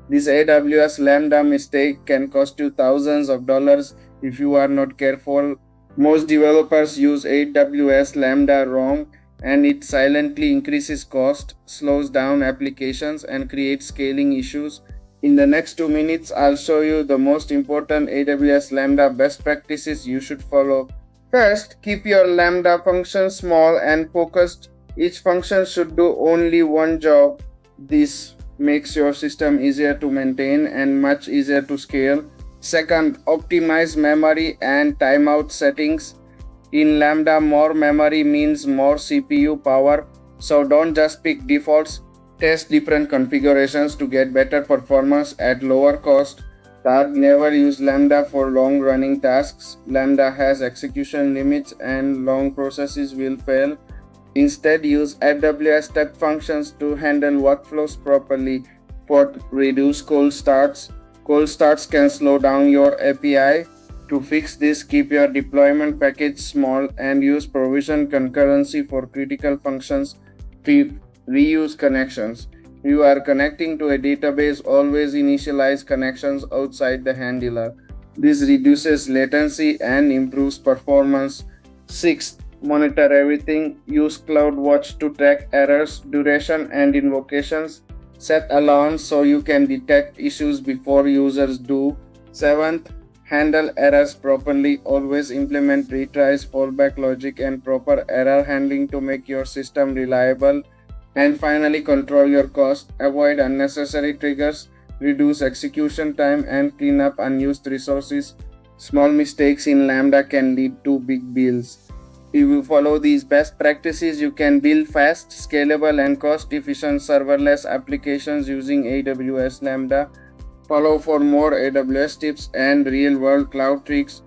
This AWS Lambda mistake can cost you thousands of dollars if you are not careful. Most developers use AWS Lambda wrong, and it silently increases cost, slows down applications, and creates scaling issues. In the next 2 minutes, I'll show you the most important AWS Lambda best practices you should follow. First, keep your Lambda function small and focused. Each function should do only one job. This makes your system easier to maintain and much easier to scale. Second, optimize memory and timeout settings. In Lambda, more memory means more CPU power, so don't just pick defaults. Test different configurations to get better performance at lower cost. Third, never use Lambda for long running tasks. Lambda has execution limits and long processes will fail. Instead, use AWS step functions to handle workflows properly. Fourth, reduce cold starts. Cold starts can slow down your API. To fix this, keep your deployment package small and use provision concurrency for critical functions. Fifth, reuse connections. You are connecting to a database, always initialize connections outside the handler. This reduces latency and improves performance. Sixth, monitor everything. Use CloudWatch to track errors, duration, and invocations. Set alarms so you can detect issues before users do. Seventh, handle errors properly. Always implement retries, fallback logic, and proper error handling to make your system reliable. And finally, control your cost. Avoid unnecessary triggers, reduce execution time, and clean up unused resources. Small mistakes in Lambda can lead to big bills. If you follow these best practices, you can build fast, scalable, and cost-efficient serverless applications using AWS Lambda. Follow for more AWS tips and real-world cloud tricks.